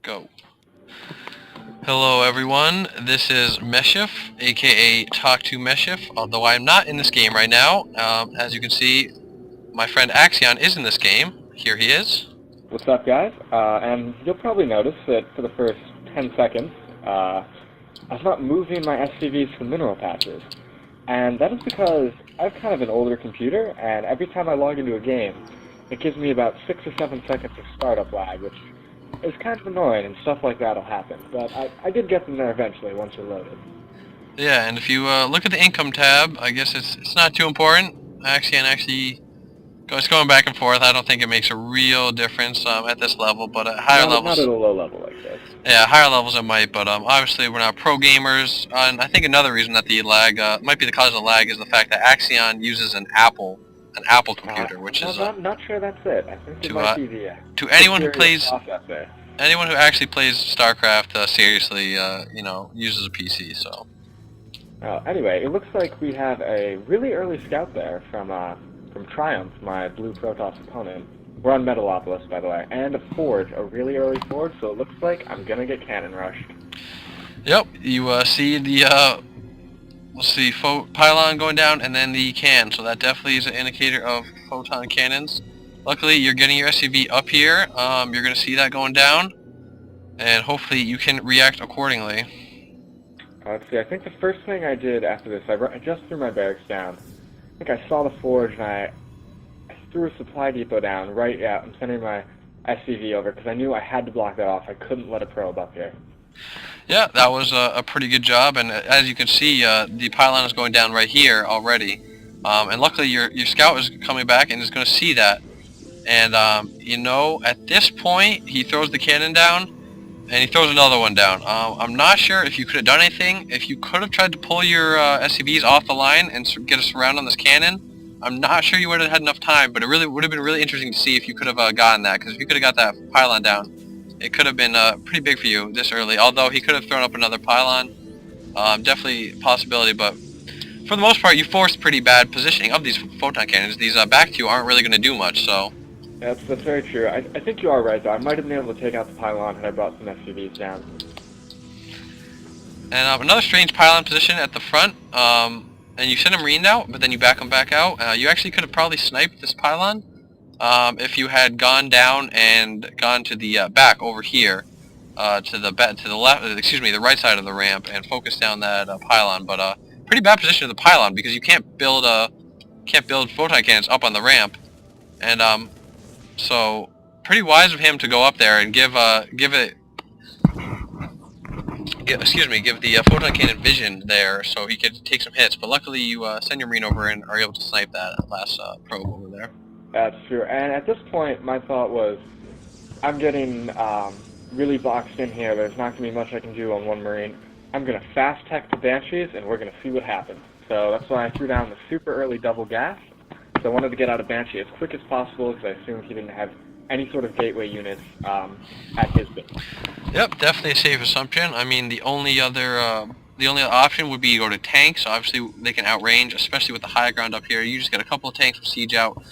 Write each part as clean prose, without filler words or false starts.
Go. Hello everyone, this is Meshif, aka Talk to Meshif, although I'm not in this game right now. As you can see, my friend Axion is in this game. Here he is. What's up, guys? And you'll probably notice that for the first 10 seconds, I was not moving my SCVs from mineral patches. And that is because I have kind of an older computer, and every time I log into a game, it gives me about 6 or 7 seconds of startup lag, which is kind of annoying, and stuff like that will happen. But I did get them there eventually, once you're loaded. Yeah, and if you look at the income tab, I guess it's not too important. Axion actually it's going back and forth. I don't think it makes a real difference at this level, but at higher levels... Not at a low level like this. Yeah, higher levels it might, but obviously we're not pro gamers, and I think another reason that the lag might be the cause of the lag is the fact that Axion uses an Apple computer, which is... I'm not sure that's it. I think it might be the... to anyone who plays... processor. Anyone who actually plays StarCraft seriously, uses a PC, so... Anyway, it looks like we have a really early scout there from Triumph, my blue Protoss opponent. We're on Metalopolis, by the way, and a forge, a really early forge, so it looks like I'm gonna get cannon rushed. Yep, you see the pylon going down and then the can, so that definitely is an indicator of photon cannons. Luckily, you're getting your SCV up here, you're gonna see that going down, and hopefully you can react accordingly. Let's see, I think the first thing I did after this, I just threw my barracks down. I think I saw the forge and I threw a supply depot down right out. I'm sending my SCV over because I knew I had to block that off. I couldn't let a probe up here. Yeah, that was a pretty good job, and as you can see, the pylon is going down right here already. And luckily your scout is coming back and is going to see that. And at this point, he throws the cannon down, and he throws another one down. I'm not sure if you could have done anything. If you could have tried to pull your SCVs off the line and get a surround on this cannon, I'm not sure you would have had enough time, but it really would have been really interesting to see if you could have gotten that, because if you could have got that pylon down, it could have been pretty big for you this early, although he could have thrown up another pylon. Definitely a possibility, but for the most part, you forced pretty bad positioning of these photon cannons. These back to you aren't really going to do much, so... Yeah, that's very true. I think you are right, though. I might have been able to take out the pylon had I brought some SCVs down. And another strange pylon position at the front, and you send a Marine out, but then you back them back out. You actually could have probably sniped this pylon if you had gone down and gone to the back over here, to the left, the right side of the ramp, and focused down that pylon. But pretty bad position of the pylon because you can't build photon cannons up on the ramp, and so pretty wise of him to go up there and give the photon cannon vision there so he could take some hits. But luckily you send your Marine over and are able to snipe that last probe over there. That's true. And at this point, my thought was, I'm getting really boxed in here. There's not going to be much I can do on one Marine. I'm going to fast tech the Banshees, and we're going to see what happens. So that's why I threw down the super early double gas. So I wanted to get out of Banshee as quick as possible because I assumed he didn't have any sort of gateway units at his base. Yep, definitely a safe assumption. I mean, the only other option would be to go to tanks. Obviously, they can outrange, especially with the high ground up here. You just get a couple of tanks with siege out.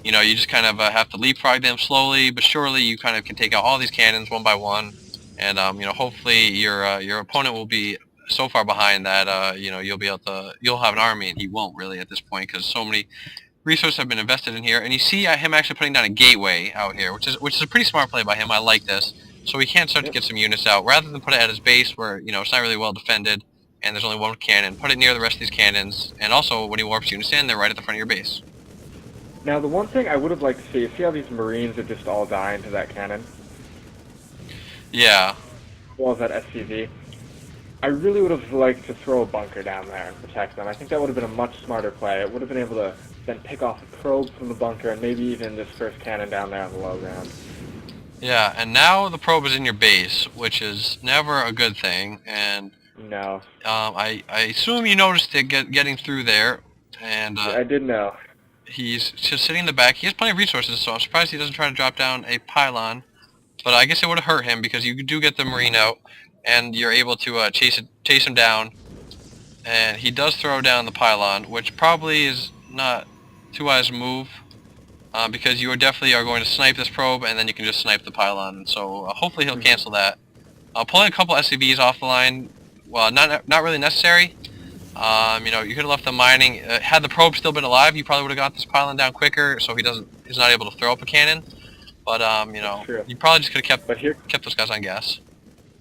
You know, you just kind of have to leapfrog them slowly, but surely you kind of can take out all these cannons one by one. And hopefully your opponent will be so far behind that you'll have an army, and he won't really at this point because so many resources have been invested in here. And you see him actually putting down a gateway out here, which is a pretty smart play by him. I like this. So he can start to get some units out rather than put it at his base where it's not really well defended and there's only one cannon. Put it near the rest of these cannons, and also when he warps units in, they're right at the front of your base. Now, the one thing I would have liked to see is how these Marines are just all dying to that cannon. Yeah. As well as that SCV. I really would have liked to throw a bunker down there and protect them. I think that would have been a much smarter play. It would have been able to then pick off a probe from the bunker and maybe even this first cannon down there on the low ground. Yeah, and now the probe is in your base, which is never a good thing. And no, I assume you noticed it getting through there, and I did know. He's just sitting in the back. He has plenty of resources, so I'm surprised he doesn't try to drop down a pylon. But I guess it would have hurt him because you do get the Marine out, and you're able to chase him down. And he does throw down the pylon, which probably is not too wise a move. because you definitely are going to snipe this probe, and then you can just snipe the pylon. And so hopefully he'll cancel that. Pulling a couple SCVs off the line, well, not really necessary. You know, you could have left them mining. Had the probe still been alive, you probably would have got this pylon down quicker, so he's not able to throw up a cannon. But you know, you probably just could have kept those guys on gas.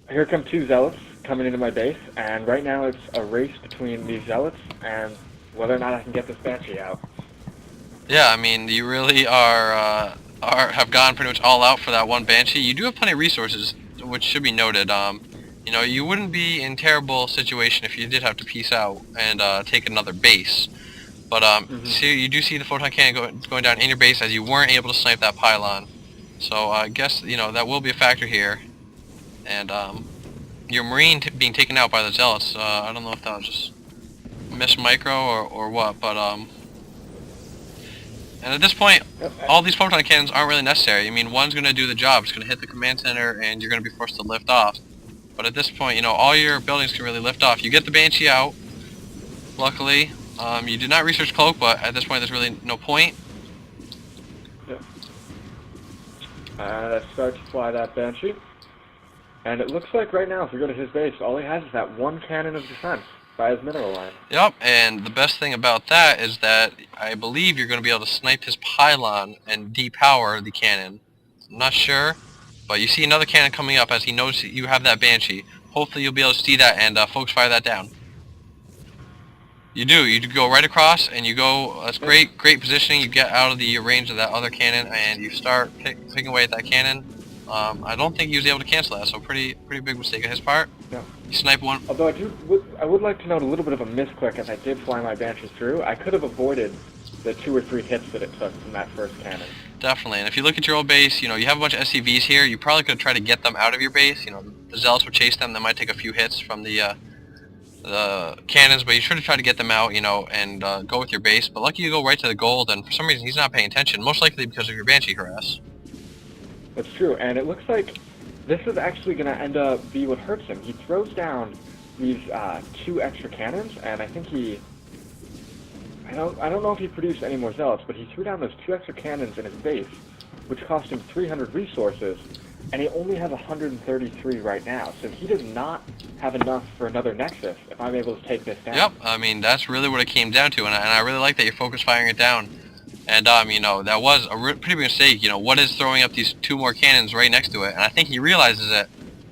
Here come two zealots coming into my base, and right now it's a race between these zealots and whether or not I can get this banshee out. Yeah, I mean, you really have gone pretty much all out for that one banshee. You do have plenty of resources, which should be noted. You know, you wouldn't be in terrible situation if you did have to peace out and take another base. But see, you do see the photon cannon going down in your base as you weren't able to snipe that pylon. So I guess, you know, that will be a factor here. And your marine being taken out by the zealots, I don't know if that was just miss micro or what, but and at this point, all these photon cannons aren't really necessary. I mean, one's going to do the job. It's going to hit the command center, and you're going to be forced to lift off. But at this point, you know, all your buildings can really lift off. You get the Banshee out, luckily. You did not research Cloak, but at this point, there's really no point. Yeah. I start to fly that Banshee. And it looks like right now, if we go to his base, all he has is that one cannon of defense by his mineral line. Yep, and the best thing about that is that I believe you're going to be able to snipe his pylon and depower the cannon. I'm not sure, but you see another cannon coming up as he knows you have that Banshee. Hopefully you'll be able to see that and folks fire that down. You do. You go right across and you go, that's great positioning. You get out of the range of that other cannon and you start picking away at that cannon. I don't think he was able to cancel that, so pretty big mistake on his part. Yeah. You snipe one. Although I would like to note a little bit of a misclick as I did fly my Banshee through. I could have avoided the 2 or 3 hits that it took from that first cannon. Definitely, and if you look at your old base, you know, you have a bunch of SCVs here. You probably could try to get them out of your base. You know, the Zealots would chase them. They might take a few hits from the cannons, but you should try to get them out, you know, and go with your base. But lucky you go right to the gold, and for some reason he's not paying attention, most likely because of your Banshee harass. That's true, and it looks like this is actually going to end up be what hurts him. He throws down these 2 extra cannons, and I think I don't know if he produced any more Zealots, but he threw down those 2 extra cannons in his base, which cost him 300 resources, and he only has 133 right now, so he does not have enough for another Nexus if I'm able to take this down. Yep, I mean, that's really what it came down to, and I really like that you're focused firing it down. And, you know, that was a pretty big mistake. You know, what is throwing up these 2 more cannons right next to it? And I think he realizes it,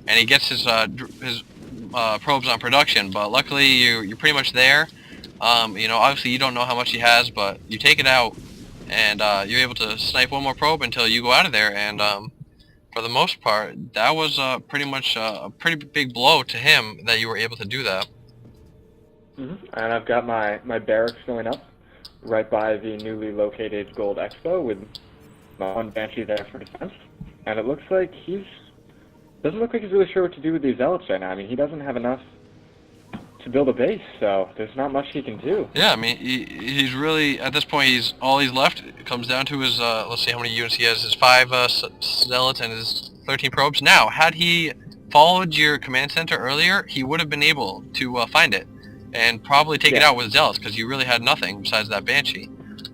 and he gets his probes on production. But luckily, you're pretty much there. You know, obviously you don't know how much he has, but you take it out, and you're able to snipe one more probe until you go out of there. And for the most part, that was pretty much a pretty big blow to him that you were able to do that. And I've got my barracks going up right by the newly located Gold Expo with my one Banshee there for defense. And it looks like doesn't look like he's really sure what to do with these Zealots right now. I mean, he doesn't have enough to build a base, so there's not much he can do. Yeah, I mean, he's really, at this point, all he's left. It comes down to his, let's see how many units he has, his 5 Zealots and his 13 probes. Now, had he followed your command center earlier, he would have been able to find it and probably take it out with Zealots, because you really had nothing besides that Banshee.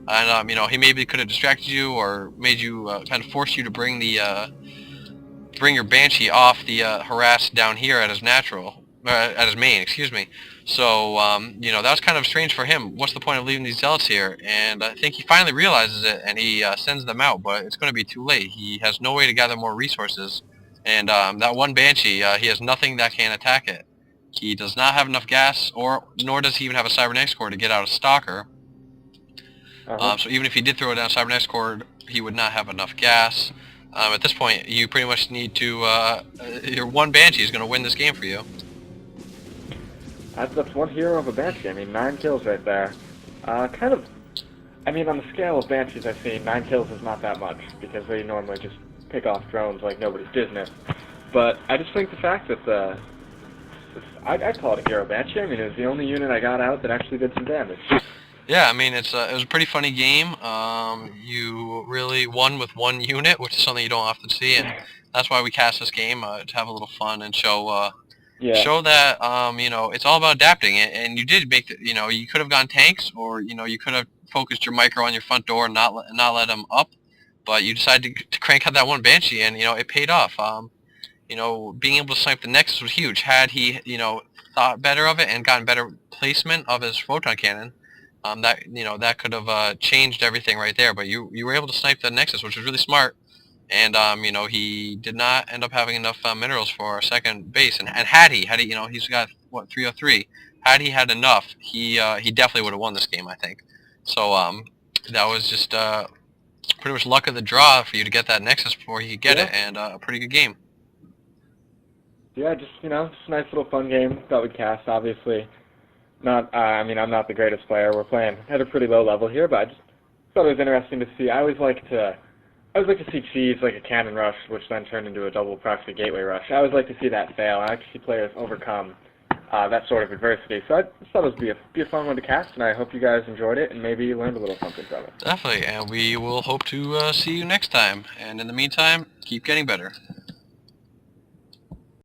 And, you know, he maybe could have distracted you or made you, kind of forced you to bring your Banshee off the harass down here at his at his main, excuse me. So, you know, that was kind of strange for him. What's the point of leaving these Zealots here? And I think he finally realizes it, and he sends them out, but it's going to be too late. He has no way to gather more resources. And that one Banshee, he has nothing that can attack it. He does not have enough gas, nor does he even have a Cybernetics core to get out a Stalker. So even if he did throw down a Cybernetics core, he would not have enough gas. At this point, you pretty much need to, your one Banshee is going to win this game for you. That's one hero of a Banshee. I mean, 9 kills right there. I mean, on the scale of Banshees I've seen, 9 kills is not that much, because they normally just pick off drones like nobody's business. But I just think the fact that I'd call it a hero Banshee. I mean, it was the only unit I got out that actually did some damage. Yeah, I mean, it was a pretty funny game. You really won with 1 unit, which is something you don't often see, and that's why we cast this game, to have a little fun and show that, you know, it's all about adapting. And you did make you know, you could have gone tanks, or, you know, you could have focused your micro on your front door and not let them up. but you decided to crank out that one Banshee, and it paid off. Being able to snipe the Nexus was huge. Had he thought better of it and gotten better placement of his photon cannon, that could have changed everything right there. But you were able to snipe the Nexus, which was really smart. And he did not end up having enough minerals for second base. And had he, he's got what 303. Had he had enough, he definitely would have won this game, I think. So that was just pretty much luck of the draw for you to get that Nexus before he could get it, and a pretty good game. Yeah, just just a nice little fun game that we cast. Obviously, not. I mean, I'm not the greatest player. We're playing at a pretty low level here, but I just thought it was interesting to see. I always like to see cheese like a cannon rush, which then turned into a double proxy gateway rush. I always like to see that fail. I like to see players overcome that sort of adversity. So I just thought it would be a fun one to cast, and I hope you guys enjoyed it and maybe learned a little something from it. Definitely, and we will hope to see you next time. And in the meantime, keep getting better.